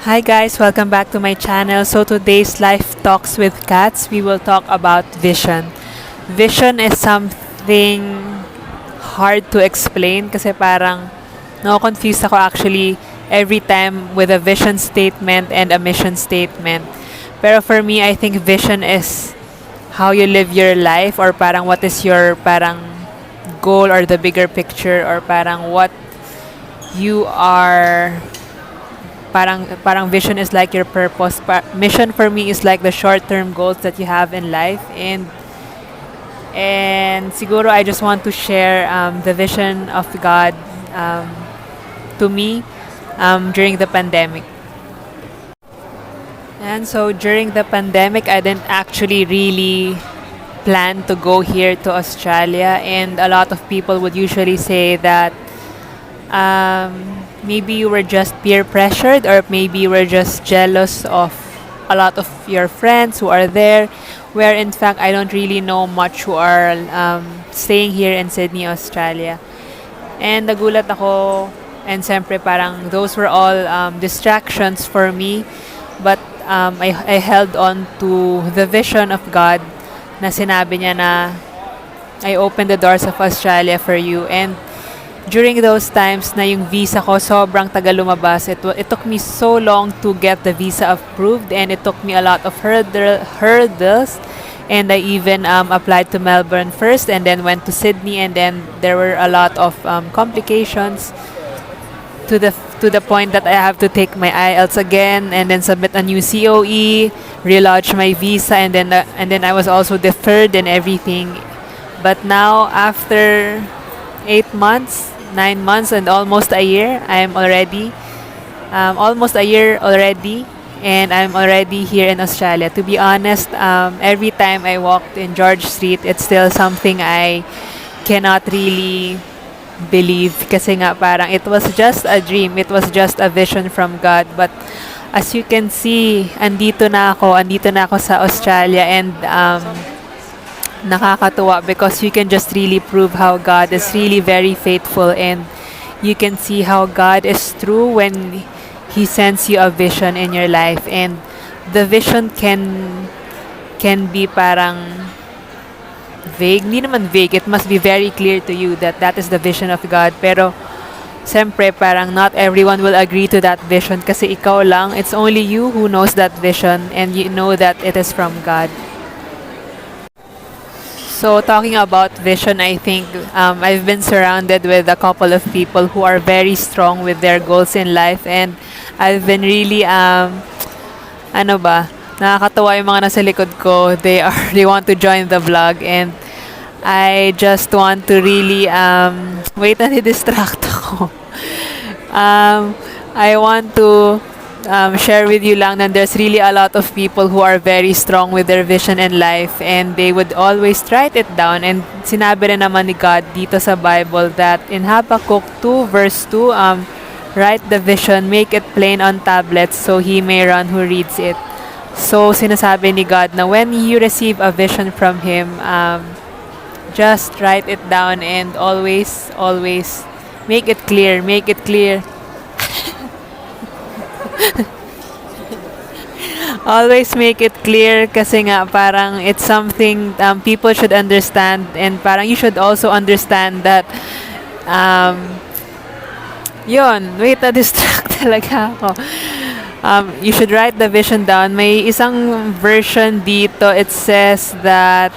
Hi guys, welcome back to my channel. So today's life talks with KATS, we will talk about vision. Vision is something hard to explain kasi parang confused ako actually every time with a vision statement and a mission statement. Pero for me, I think vision is how you live your life or parang what is your parang goal or the bigger picture or parang what you are parang vision is like your purpose. Mission for me is like the short-term goals that you have in life and siguro I just want to share the vision of God um, to me during the pandemic. And so during the pandemic, I didn't actually really plan to go here to Australia, and a lot of people would usually say that maybe you were just peer pressured, or maybe you were just jealous of a lot of your friends who are there, where in fact I don't really know much who are staying here in Sydney, Australia. And nagulat ako, and siyempre parang those were all distractions for me, but I held on to the vision of God na sinabi niya na I opened the doors of Australia for you. And during those times na yung visa ko sobrang tagal lumabas, it took me so long to get the visa approved, and it took me a lot of hurdles, and I even applied to Melbourne first and then went to Sydney, and then there were a lot of complications to the point that I have to take my IELTS again and then submit a new COE, relaunch my visa, and then I was also deferred and everything. But now after 8 months, 9 months, and almost a year, I'm already almost a year already, and I'm already here in Australia. To be honest, every time I walked in George Street, it's still something I cannot really believe kasi nga parang it was just a dream, it was just a vision from God. But as you can see, andito na ako sa Australia, and nakakatuwa because you can just really prove how God is really very faithful, and you can see how God is true when He sends you a vision in your life, and the vision can be parang vague. Hindi naman vague, it must be very clear to you that that is the vision of God. Pero siyempre parang not everyone will agree to that vision kasi ikaw lang, it's only you who knows that vision, and you know that it is from God. So talking about vision, I think I've been surrounded with a couple of people who are very strong with their goals in life, and I've been really ano ba, nakakatawa yung mga nasa likod ko. They want to join the vlog, and I just want to really wait, nadi-distract ako. I want to share with you lang that there's really a lot of people who are very strong with their vision in life, and they would always write it down. And sinabi rin naman ni God dito sa Bible that in Habakkuk 2 verse 2, write the vision, make it plain on tablets so he may run who reads it. So sinasabi ni God na when you receive a vision from Him, just write it down and always make it clear, always make it clear kasi nga parang it's something people should understand, and parang you should also understand that yun, wait, na-distract talaga ako. You should write the vision down. May isang version dito, it says that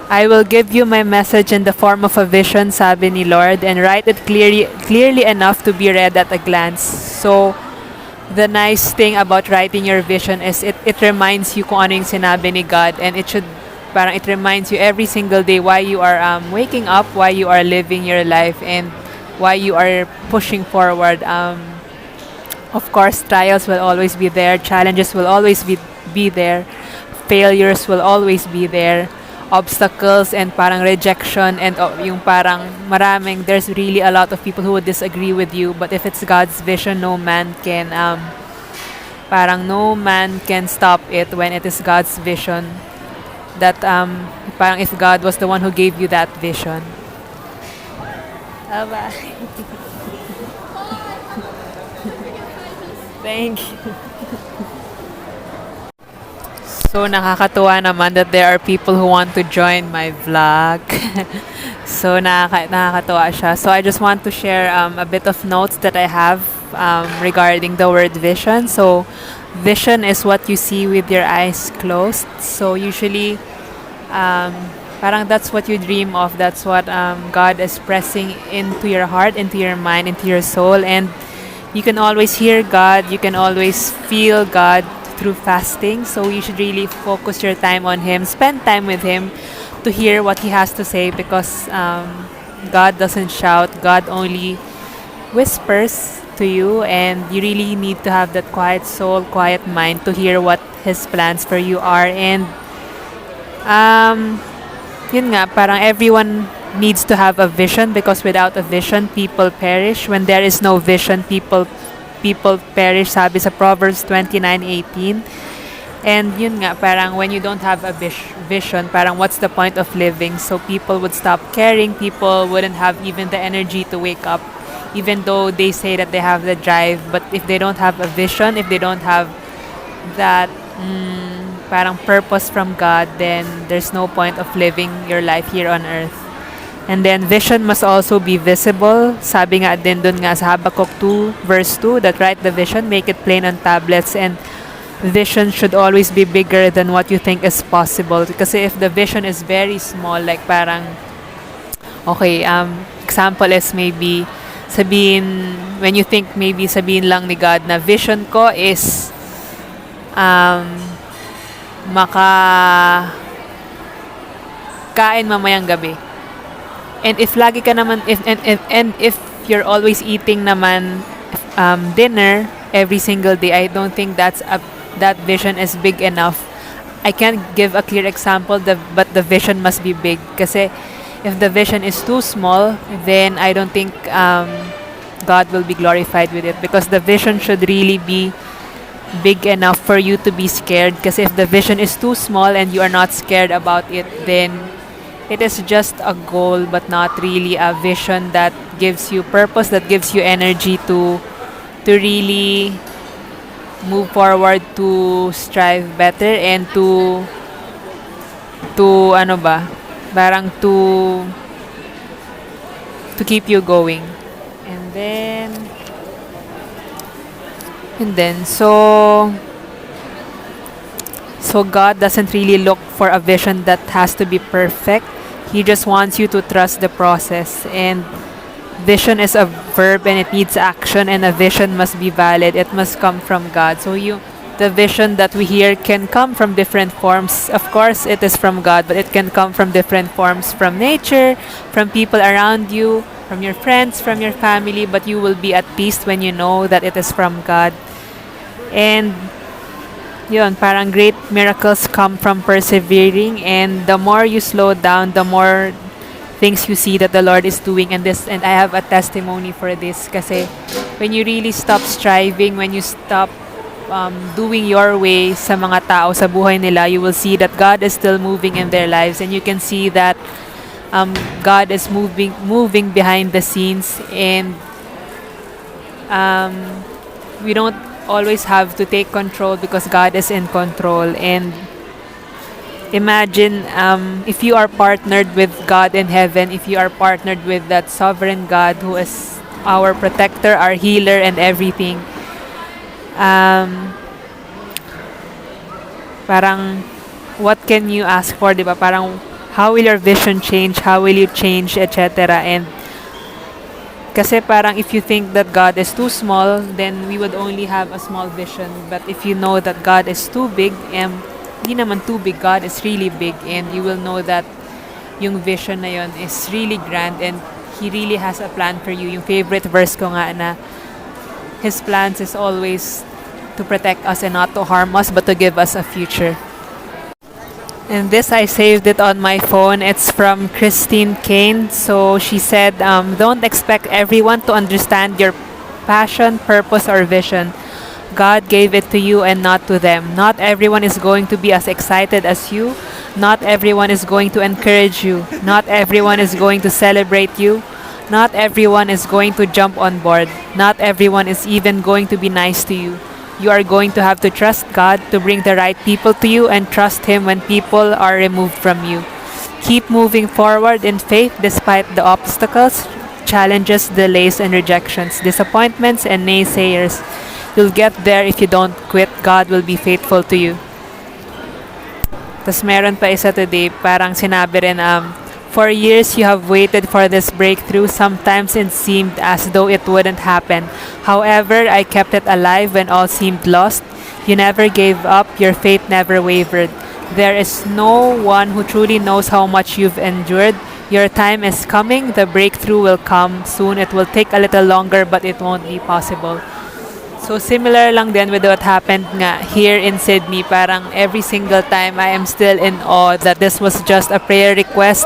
I will give you my message in the form of a vision, sabi ni Lord, and write it clearly enough to be read at a glance. So the nice thing about writing your vision is it reminds you kung ano yung sinabi ni God, and it reminds you every single day why you are waking up, why you are living your life, and why you are pushing forward. Of course, trials will always be there, challenges will always be there, failures will always be there, obstacles and parang rejection, and yung parang there's really a lot of people who would disagree with you, but if it's God's vision, no man can stop it when it is God's vision. That parang if God was the one who gave you that vision. Bye. Thank you. So nakakatuwa naman that there are people who want to join my vlog. So nakakatuwa siya. So I just want to share a bit of notes that I have regarding the word vision. So vision is what you see with your eyes closed. So usually um, parang that's what you dream of. That's what God is pressing into your heart, into your mind, into your soul. And you can always hear God. You can always feel God through fasting. So you should really focus your time on Him. Spend time with Him to hear what He has to say because God doesn't shout. God only whispers to you, and you really need to have that quiet soul, quiet mind to hear what His plans for you are. And um, yun nga, parang everyone needs to have a vision because without a vision, people perish. When there is no vision, people perish, sabi sa Proverbs 29:18. And yun nga, parang when you don't have a vision, parang what's the point of living? So people would stop caring, people wouldn't have even the energy to wake up, even though they say that they have the drive. But if they don't have a vision, if they don't have that parang purpose from God, then there's no point of living your life here on earth. And then vision must also be visible. Sabi nga din dun nga sa Habakkuk 2 verse 2 that write the vision, make it plain on tablets, and vision should always be bigger than what you think is possible. Kasi if the vision is very small, like parang, okay, example is maybe sabihin, when you think maybe sabihin lang ni God na vision ko is maka kain mamayang gabi. And if lagi ka naman if you're always eating naman dinner every single day, I don't think that vision is big enough. I can't give a clear example, but the vision must be big. Kasi if the vision is too small, then I don't think God will be glorified with it. Because the vision should really be big enough for you to be scared. Kasi if the vision is too small and you are not scared about it, then it is just a goal but not really a vision that gives you purpose, that gives you energy to really move forward, to strive better, and to ano ba, parang to keep you going. And then so God doesn't really look for a vision that has to be perfect. He just wants you to trust the process. And vision is a verb and it needs action, and a vision must be valid. It must come from God. So the vision that we hear can come from different forms. Of course, it is from God, but it can come from different forms, from nature, from people around you, from your friends, from your family, but you will be at peace when you know that it is from God. And yun, parang great miracles come from persevering, and the more you slow down, the more things you see that the Lord is doing. And I have a testimony for this kasi when you really stop striving, when you stop doing your way sa mga tao sa buhay nila, you will see that God is still moving in their lives, and you can see that God is moving behind the scenes. And we don't always have to take control because God is in control. And imagine if you are partnered with God in heaven, if you are partnered with that sovereign God who is our protector, our healer, and everything. Parang what can you ask for, diba? Parang how will your vision change? How will you change, etc. And kasi parang if you think that God is too small, then we would only have a small vision. But if you know that God is too big, hindi naman too big, God is really big, and you will know that yung vision na yun is really grand, and He really has a plan for you. Yung favorite verse ko nga na His plans is always to protect us and not to harm us, but to give us a future. And this, I saved it on my phone. It's from Christine Kane. So she said, don't expect everyone to understand your passion, purpose, or vision. God gave it to you and not to them. Not everyone is going to be as excited as you. Not everyone is going to encourage you. Not everyone is going to celebrate you. Not everyone is going to jump on board. Not everyone is even going to be nice to you. you are going to have to trust God to bring the right people to you and trust Him when people are removed from you. Keep moving forward in faith despite the obstacles, challenges, delays, and rejections, disappointments, and naysayers. You'll get there if you don't quit. God will be faithful to you. Tapos meron pa isa today, parang sinabi rin, for years you have waited for this breakthrough. Sometimes it seemed as though it wouldn't happen. However, I kept it alive when all seemed lost. You never gave up. Your faith never wavered. There is no one who truly knows how much you've endured. Your time is coming. The breakthrough will come soon. It will take a little longer, but it won't be possible. So similar lang din with what happened nga here in Sydney. Parang every single time I am still in awe that this was just a prayer request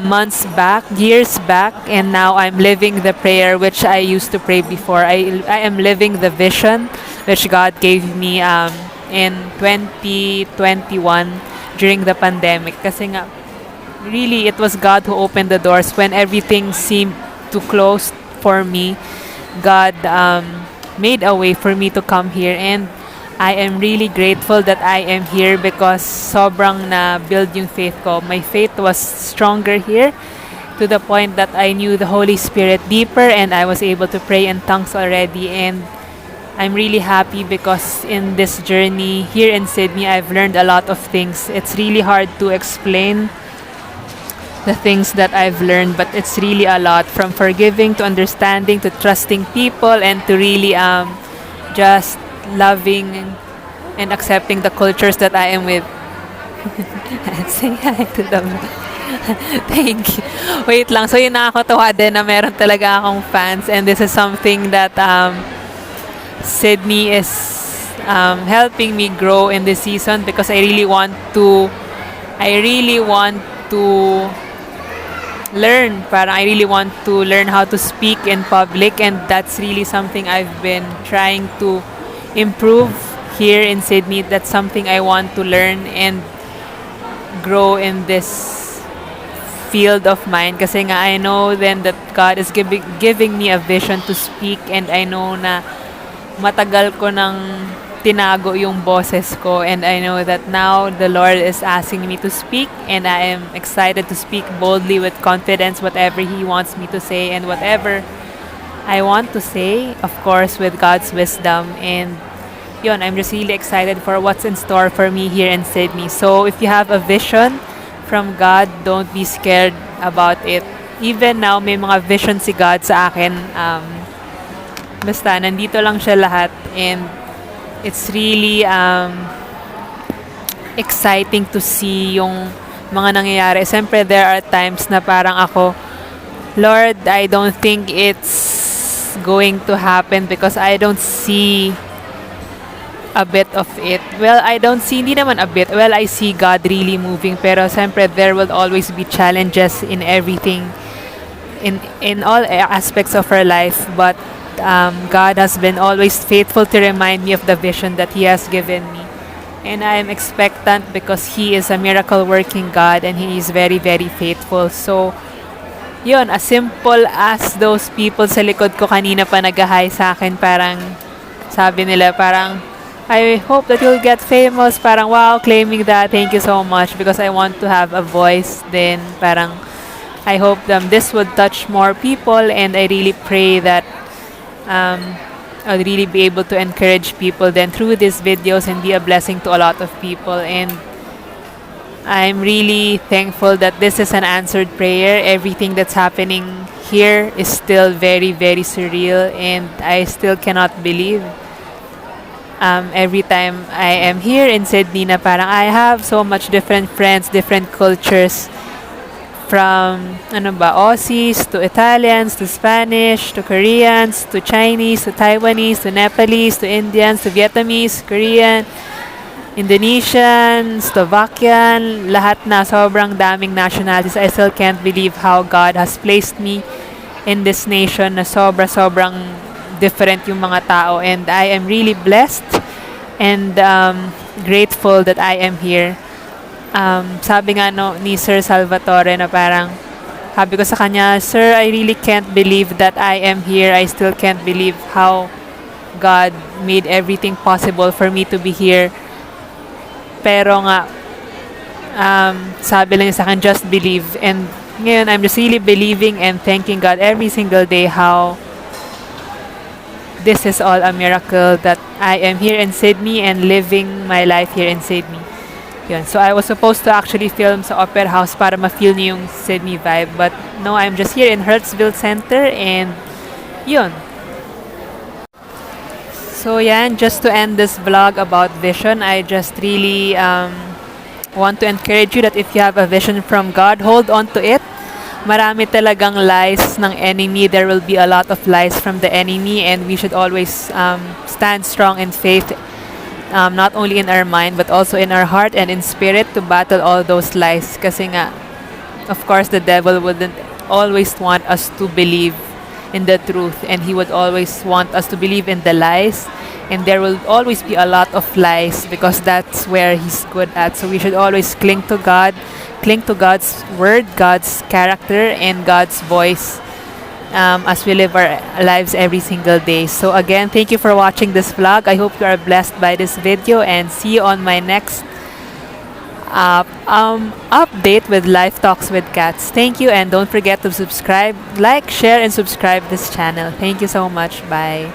months back, years back, and now I'm living the prayer which I used to pray before. I am living the vision which God gave me in 2021 during the pandemic. Kasi nga, really, it was God who opened the doors when everything seemed to close for me. God made a way for me to come here, and I am really grateful that I am here because sobrang na build yung faith ko. My faith was stronger here to the point that I knew the Holy Spirit deeper and I was able to pray in tongues already, and I'm really happy because in this journey here in Sydney I've learned a lot of things. It's really hard to explain the things that I've learned, but it's really a lot, from forgiving to understanding to trusting people and to really just loving and accepting the cultures that I am with. Say hi to them. Thank you. Wait lang. So yun, nakakatawa din na meron talaga akong fans, and this is something that Sydney is helping me grow in this season because I really want to learn. Parang I really want to learn how to speak in public, and that's really something I've been trying to improve here in Sydney. That's something I want to learn and grow in this field of mine. Kasi nga I know then that God is giving me a vision to speak, and I know na matagal ko nang tinago yung boses ko, and I know that now the Lord is asking me to speak, and I am excited to speak boldly with confidence whatever He wants me to say and whatever I want to say, of course with God's wisdom. And yun, I'm just really excited for what's in store for me here in Sydney. So if you have a vision from God, don't be scared about it. Even now, may mga vision si God sa akin. Basta, nandito lang siya lahat, and it's really exciting to see yung mga nangyayari. Siyempre, there are times na parang ako, Lord, I don't think it's going to happen because I don't see a bit of it. Well, I don't see, hindi naman a bit. Well, I see God really moving. Pero siyempre, there will always be challenges in everything, in all aspects of our life. But God has been always faithful to remind me of the vision that He has given me. And I am expectant because He is a miracle working God, and He is very, very faithful. So, yun, as simple as those people sa likod ko kanina pa nag-hi sa akin, parang sabi nila, parang, I hope that you'll get famous. Parang, wow, claiming that. Thank you so much because I want to have a voice. Then, parang, I hope this would touch more people, and I really pray that I'll really be able to encourage people then through these videos and be a blessing to a lot of people. And I'm really thankful that this is an answered prayer. Everything that's happening here is still very, very surreal, and I still cannot believe every time I am here in Sydney na parang I have so much different friends, different cultures, from Aussies to Italians to Spanish to Koreans to Chinese to Taiwanese to Nepalese to Indians to Vietnamese, Korean, Indonesian, Slovakian, lahat na, sobrang daming nationalities. I still can't believe how God has placed me in this nation na sobrang different yung mga tao, and I am really blessed and grateful that I am here. Sabi nga ni Sir Salvatore na parang, sabi ko sa kanya, Sir, I really can't believe that I am here. I still can't believe how God made everything possible for me to be here. Pero nga, sabi lang niya sa akin, just believe. And ngayon, I'm just really believing and thanking God every single day how this is all a miracle that I am here in Sydney and living my life here in Sydney. Yun. So I was supposed to actually film sa Opera House para ma-feel niyo yung Sydney vibe. But no, I'm just here in Hertzville Center and yun. So yan, just to end this vlog about vision, I just really want to encourage you that if you have a vision from God, hold on to it. Marami talagang lies ng enemy. There will be a lot of lies from the enemy and we should always stand strong in faith, not only in our mind but also in our heart and in spirit to battle all those lies. Kasi nga, of course, the devil wouldn't always want us to believe in the truth and he would always want us to believe in the lies, and there will always be a lot of lies because that's where he's good at. So we should always cling to God, cling to God's word, God's character, and God's voice as we live our lives every single day. So again, thank you for watching this vlog. I hope you are blessed by this video and see you on my next update with Life Talks with KATS. Thank you and don't forget to subscribe, like, share, and subscribe this channel. Thank you so much. Bye.